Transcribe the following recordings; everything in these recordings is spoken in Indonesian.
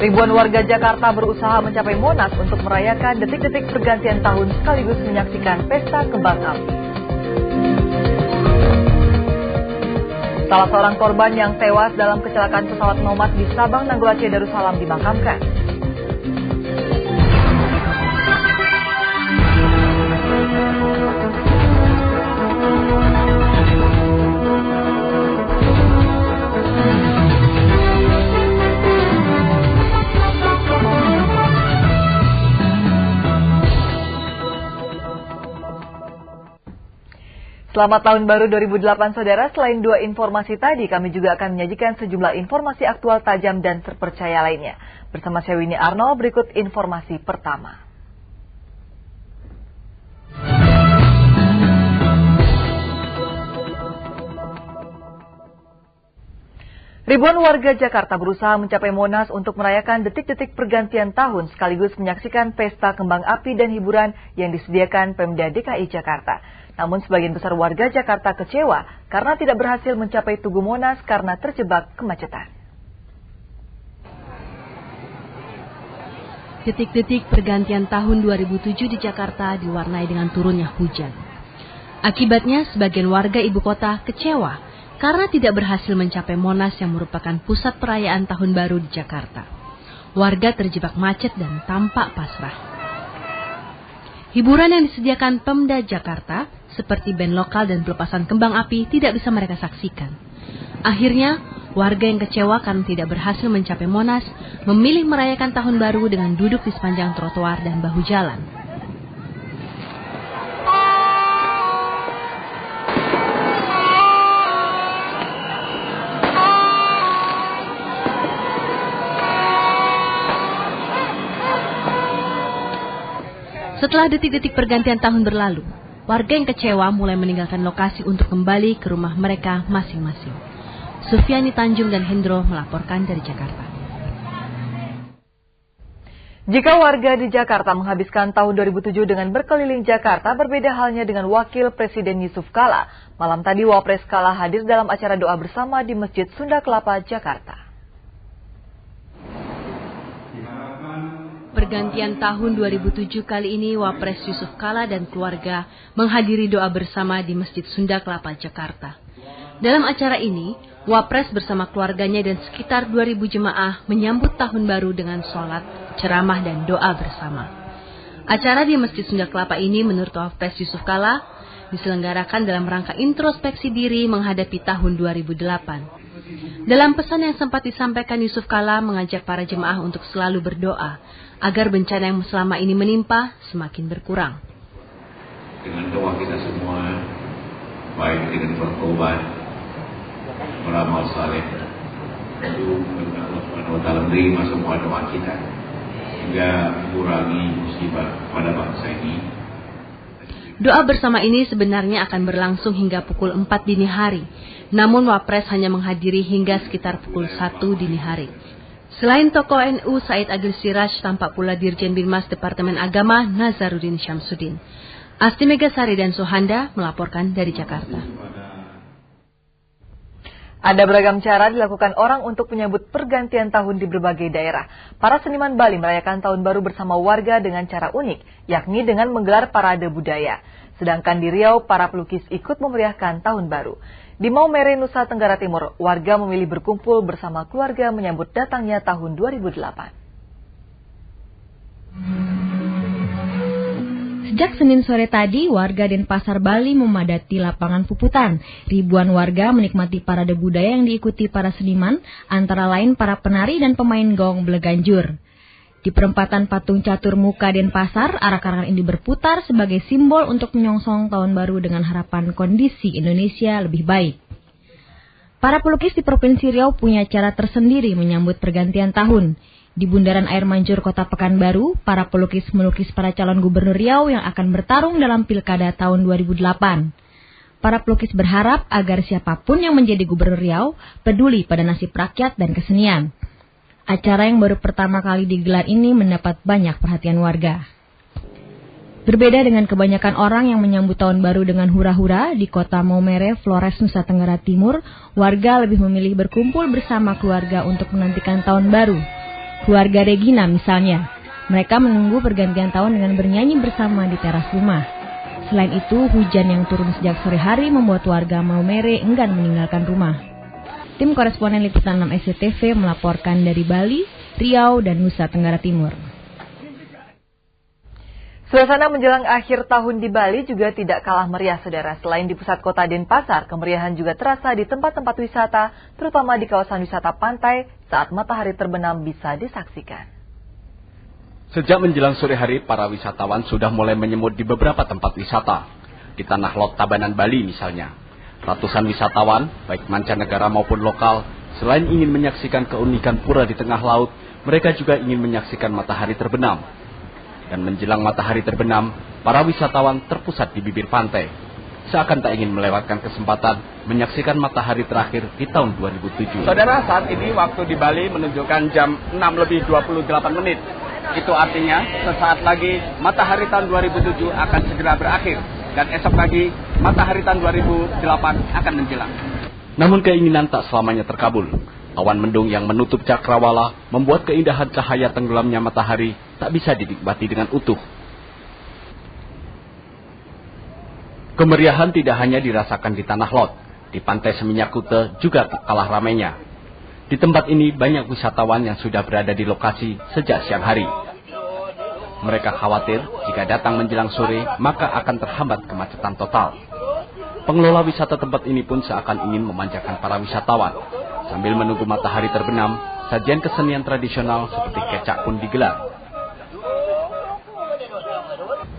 Ribuan warga Jakarta berusaha mencapai Monas untuk merayakan detik-detik pergantian tahun sekaligus menyaksikan pesta kembang api. Salah seorang korban yang tewas dalam kecelakaan pesawat Nomad di Sabang, Nagola, Darussalam dimakamkan. Selamat Tahun Baru 2008, Saudara. Selain dua informasi tadi, kami juga akan menyajikan sejumlah informasi aktual, tajam, dan terpercaya lainnya. Bersama saya Winnie Arnold, berikut informasi pertama. Ribuan warga Jakarta berusaha mencapai Monas untuk merayakan detik-detik pergantian tahun sekaligus menyaksikan pesta kembang api dan hiburan yang disediakan Pemda DKI Jakarta. Namun sebagian besar warga Jakarta kecewa karena tidak berhasil mencapai Tugu Monas karena terjebak kemacetan. Detik-detik pergantian tahun 2007 di Jakarta diwarnai dengan turunnya hujan. Akibatnya sebagian warga ibu kota kecewa karena tidak berhasil mencapai Monas yang merupakan pusat perayaan Tahun Baru di Jakarta. Warga terjebak macet dan tampak pasrah. Hiburan yang disediakan Pemda Jakarta, seperti band lokal dan pelepasan kembang api, tidak bisa mereka saksikan. Akhirnya, warga yang kecewa karena tidak berhasil mencapai Monas, memilih merayakan Tahun Baru dengan duduk di sepanjang trotoar dan bahu jalan. Setelah detik-detik pergantian tahun berlalu, warga yang kecewa mulai meninggalkan lokasi untuk kembali ke rumah mereka masing-masing. Sufiani Tanjung dan Hendro melaporkan dari Jakarta. Jika warga di Jakarta menghabiskan tahun 2007 dengan berkeliling Jakarta, berbeda halnya dengan Wakil Presiden Yusuf Kala. Malam tadi Wapres Kala hadir dalam acara doa bersama di Masjid Sunda Kelapa, Jakarta. Pergantian tahun 2007 kali ini Wapres Yusuf Kala dan keluarga menghadiri doa bersama di Masjid Sunda Kelapa, Jakarta. Dalam acara ini, Wapres bersama keluarganya dan sekitar 2.000 jemaah menyambut Tahun Baru dengan sholat, ceramah, dan doa bersama. Acara di Masjid Sunda Kelapa ini menurut Wapres Yusuf Kala diselenggarakan dalam rangka introspeksi diri menghadapi tahun 2008. Dalam pesan yang sempat disampaikan, Yusuf Kala mengajak para jemaah untuk selalu berdoa agar bencana yang selama ini menimpa semakin berkurang. Dengan doa kita semua, baik dengan bertobat, beramal saleh, tentu Allah SWT menerima semua doa kita hingga mengurangi musibah pada bangsa ini. Doa bersama ini sebenarnya akan berlangsung hingga pukul 4 dini hari, namun Wapres hanya menghadiri hingga sekitar pukul 1 dini hari. Selain tokoh NU Said Agil Siraj, tampak pula Dirjen Binmas Departemen Agama Nazaruddin Syamsuddin. Asti Megasari dan Sohanda melaporkan dari Jakarta. Ada beragam cara dilakukan orang untuk menyambut pergantian tahun di berbagai daerah. Para seniman Bali merayakan Tahun Baru bersama warga dengan cara unik, yakni dengan menggelar parade budaya. Sedangkan di Riau, para pelukis ikut memeriahkan Tahun Baru. Di Maumere, Nusa Tenggara Timur, warga memilih berkumpul bersama keluarga menyambut datangnya tahun 2008. Sejak Senin sore tadi, warga Denpasar, Bali memadati lapangan Puputan. Ribuan warga menikmati parade budaya yang diikuti para seniman, antara lain para penari dan pemain gong Bleganjur. Di perempatan Patung Catur Muka Denpasar, arak-arakan ini berputar sebagai simbol untuk menyongsong Tahun Baru dengan harapan kondisi Indonesia lebih baik. Para pelukis di Provinsi Riau punya cara tersendiri menyambut pergantian tahun. Di Bundaran Air Mancur Kota Pekanbaru, para pelukis melukis para calon gubernur Riau yang akan bertarung dalam Pilkada tahun 2008. Para pelukis berharap agar siapapun yang menjadi gubernur Riau peduli pada nasib rakyat dan kesenian. Acara yang baru pertama kali digelar ini mendapat banyak perhatian warga. Berbeda dengan kebanyakan orang yang menyambut tahun baru dengan hura-hura, di kota Maumere, Flores, Nusa Tenggara Timur, warga lebih memilih berkumpul bersama keluarga untuk menantikan tahun baru. Keluarga Regina misalnya, mereka menunggu pergantian tahun dengan bernyanyi bersama di teras rumah. Selain itu, hujan yang turun sejak sore hari membuat warga Maumere enggan meninggalkan rumah. Tim koresponden Liputan 6 SCTV melaporkan dari Bali, Riau, dan Nusa Tenggara Timur. Suasana menjelang akhir tahun di Bali juga tidak kalah meriah, saudara. Selain di pusat kota Denpasar, kemeriahan juga terasa di tempat-tempat wisata, terutama di kawasan wisata pantai saat matahari terbenam bisa disaksikan. Sejak menjelang sore hari, para wisatawan sudah mulai menyemut di beberapa tempat wisata. Di Tanah Lot, Tabanan, Bali misalnya. Ratusan wisatawan, baik mancanegara maupun lokal, selain ingin menyaksikan keunikan pura di tengah laut, mereka juga ingin menyaksikan matahari terbenam. Dan menjelang matahari terbenam, para wisatawan terpusat di bibir pantai. Seakan tak ingin melewatkan kesempatan menyaksikan matahari terakhir di tahun 2007. Saudara, saat ini waktu di Bali menunjukkan jam 6:28. Itu artinya sesaat lagi matahari tahun 2007 akan segera berakhir. Dan esok lagi matahari tahun 2008 akan menjelang. Namun keinginan tak selamanya terkabul. Awan mendung yang menutup cakrawala membuat keindahan cahaya tenggelamnya matahari tak bisa dinikmati dengan utuh. Kemeriahan tidak hanya dirasakan di Tanah Lot, di Pantai Seminyak Kuta juga tak kalah ramainya. Di tempat ini banyak wisatawan yang sudah berada di lokasi sejak siang hari. Mereka khawatir jika datang menjelang sore maka akan terhambat kemacetan total. Pengelola wisata tempat ini pun seakan ingin memanjakan para wisatawan. Sambil menunggu matahari terbenam, sajian kesenian tradisional seperti kecak pun digelar.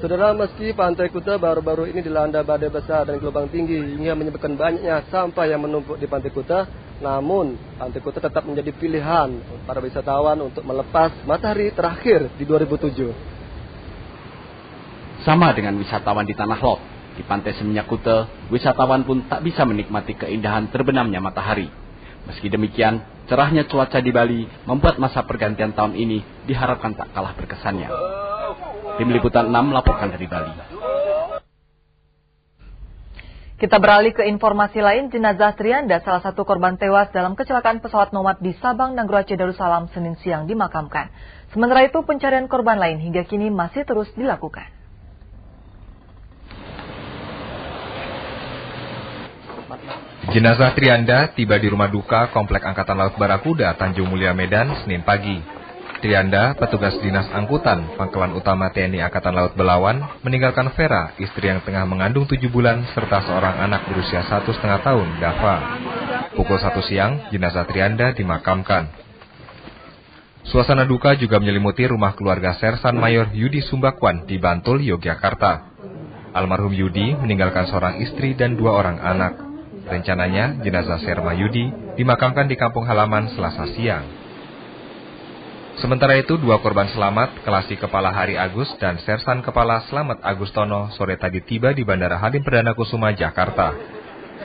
Saudara, meski Pantai Kuta baru-baru ini dilanda badai besar dan gelombang tinggi hingga menyebabkan banyaknya sampah yang menumpuk di Pantai Kuta, namun Pantai Kuta tetap menjadi pilihan para wisatawan untuk melepas matahari terakhir di 2007. Sama dengan wisatawan di Tanah Lot, di Pantai Seminyak Kuta, wisatawan pun tak bisa menikmati keindahan terbenamnya matahari. Meski demikian, cerahnya cuaca di Bali membuat masa pergantian tahun ini diharapkan tak kalah berkesannya. Tim Liputan 6 melaporkan dari Bali. Kita beralih ke informasi lain. Jenazah Trianda, salah satu korban tewas dalam kecelakaan pesawat Nomad di Sabang, Nanggroe Aceh Darussalam, Senin siang dimakamkan. Sementara itu, pencarian korban lain hingga kini masih terus dilakukan. Jenazah Trianda tiba di rumah duka Komplek Angkatan Laut Barakuda, Tanjung Mulia, Medan, Senin pagi. Trianda, petugas dinas angkutan Pangkalan Utama TNI Angkatan Laut Belawan, meninggalkan Vera, istri yang tengah mengandung 7 bulan, serta seorang anak berusia 1,5 tahun, Dava. Pukul 1 siang, jenazah Trianda dimakamkan. Suasana duka juga menyelimuti rumah keluarga Sersan Mayor Yudi Sumbakwan di Bantul, Yogyakarta. Almarhum Yudi meninggalkan seorang istri dan 2 orang anak. Rencananya, jenazah Serma Yudi dimakamkan di kampung halaman Selasa siang. Sementara itu, 2 korban selamat, Kelasi Kepala Hari Agus dan Sersan Kepala Slamet Agustono, sore tadi tiba di Bandara Halim Perdana Kusuma, Jakarta.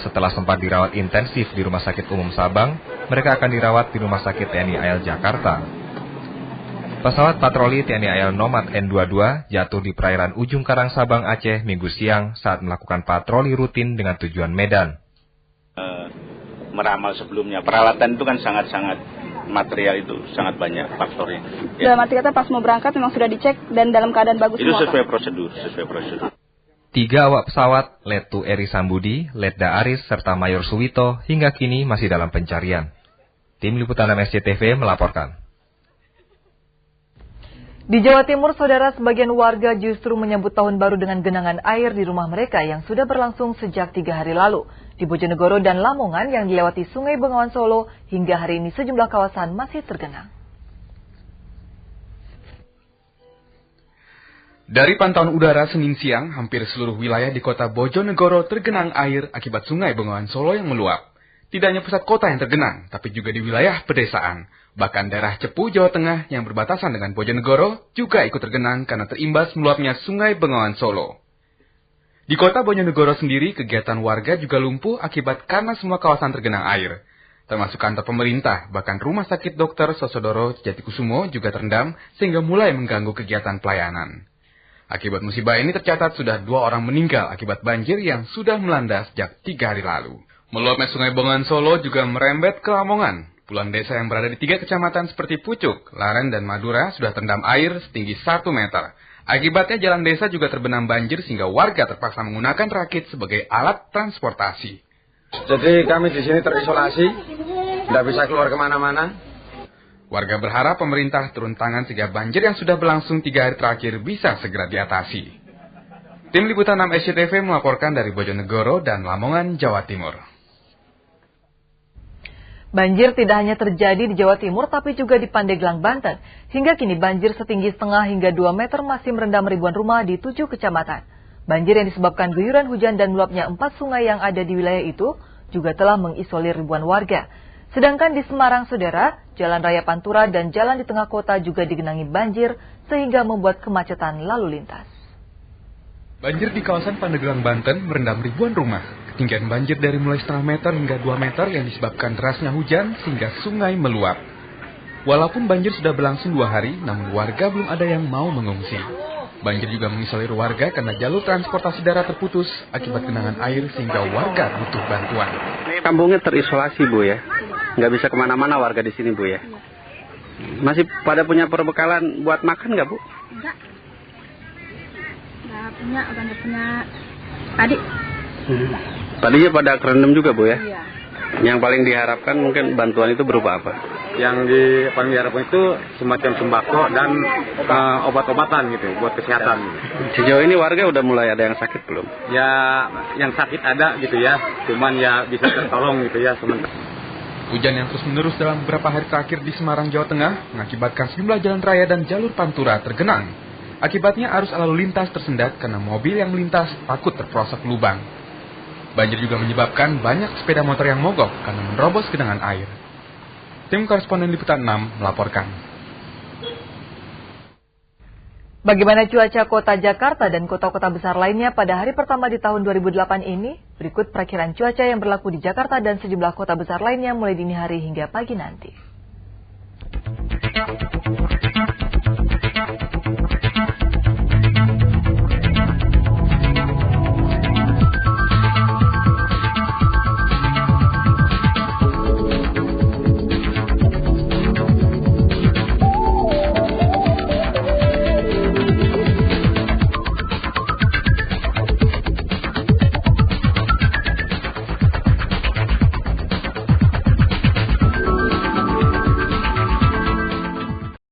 Setelah sempat dirawat intensif di Rumah Sakit Umum Sabang, mereka akan dirawat di Rumah Sakit TNI AL Jakarta. Pesawat patroli TNI AL Nomad N22 jatuh di perairan Ujung Karang, Sabang, Aceh, Minggu siang saat melakukan patroli rutin dengan tujuan Medan. Meramal sebelumnya, peralatan itu kan sangat-sangat, material itu sangat banyak faktornya. Ya. Dalam arti kata pas mau berangkat memang sudah dicek dan dalam keadaan bagus itu semua. Sesuai prosedur. 3 awak pesawat, Letu Eri Sambudi, Letda Aris, serta Mayor Suwito hingga kini masih dalam pencarian. Tim Liputan SCTV melaporkan. Di Jawa Timur, saudara, sebagian warga justru menyambut tahun baru dengan genangan air di rumah mereka yang sudah berlangsung sejak 3 hari lalu. Di Bojonegoro dan Lamongan yang dilewati Sungai Bengawan Solo, hingga hari ini sejumlah kawasan masih tergenang. Dari pantauan udara Senin siang, hampir seluruh wilayah di kota Bojonegoro tergenang air akibat Sungai Bengawan Solo yang meluap. Tidak hanya pusat kota yang tergenang, tapi juga di wilayah pedesaan. Bahkan daerah Cepu, Jawa Tengah yang berbatasan dengan Bojonegoro juga ikut tergenang karena terimbas meluapnya Sungai Bengawan Solo. Di kota Bojonegoro sendiri, kegiatan warga juga lumpuh akibat karena semua kawasan tergenang air. Termasuk kantor pemerintah, bahkan Rumah Sakit Dr. Sosodoro Jatikusumo juga terendam sehingga mulai mengganggu kegiatan pelayanan. Akibat musibah ini tercatat sudah 2 orang meninggal akibat banjir yang sudah melanda sejak 3 hari lalu. Meluapnya Sungai Bengawan Solo juga merembet ke Lamongan. Puluhan desa yang berada di 3 kecamatan seperti Pucuk, Laren, dan Madura sudah terendam air setinggi 1 meter. Akibatnya jalan desa juga terbenam banjir sehingga warga terpaksa menggunakan rakit sebagai alat transportasi. Jadi kami di sini terisolasi, tidak bisa keluar kemana-mana. Warga berharap pemerintah turun tangan sehingga banjir yang sudah berlangsung 3 hari terakhir bisa segera diatasi. Tim Liputan 6 SCTV melaporkan dari Bojonegoro dan Lamongan, Jawa Timur. Banjir tidak hanya terjadi di Jawa Timur, tapi juga di Pandeglang, Banten. Hingga kini banjir setinggi setengah hingga 2 meter masih merendam ribuan rumah di 7 kecamatan. Banjir yang disebabkan guyuran hujan dan meluapnya 4 sungai yang ada di wilayah itu juga telah mengisolir ribuan warga. Sedangkan di Semarang, saudara, Jalan Raya Pantura dan jalan di tengah kota juga digenangi banjir sehingga membuat kemacetan lalu lintas. Banjir di kawasan Pandeglang, Banten merendam ribuan rumah. Ketinggian banjir dari mulai setengah meter hingga 2 meter yang disebabkan derasnya hujan sehingga sungai meluap. Walaupun banjir sudah berlangsung 2 hari, namun warga belum ada yang mau mengungsi. Banjir juga mengisolir warga karena jalur transportasi darat terputus akibat genangan air sehingga warga butuh bantuan. Kampungnya terisolasi, Bu, ya? Nggak bisa kemana-mana warga di sini, Bu, ya? Masih pada punya perbekalan buat makan nggak, Bu? Enggak. Nggak punya adik. Tadinya pada kerendam juga, Bu, ya? Iya. Yang paling diharapkan mungkin bantuan itu berupa apa? Yang paling diharapkan itu semacam sembako dan obat-obatan gitu buat kesehatan. Sejauh ini warga udah mulai ada yang sakit belum? Ya, yang sakit ada gitu ya, cuman ya bisa tertolong gitu ya sementara. Hujan yang terus-menerus dalam beberapa hari terakhir di Semarang, Jawa Tengah mengakibatkan sejumlah jalan raya dan jalur pantura tergenang. Akibatnya arus lalu lintas tersendat karena mobil yang melintas takut terperosok lubang. Banjir juga menyebabkan banyak sepeda motor yang mogok karena menerobos genangan air. Tim koresponden Liputan 6 melaporkan. Bagaimana cuaca kota Jakarta dan kota-kota besar lainnya pada hari pertama di tahun 2008 ini? Berikut perakiran cuaca yang berlaku di Jakarta dan sejumlah kota besar lainnya mulai dini hari hingga pagi nanti.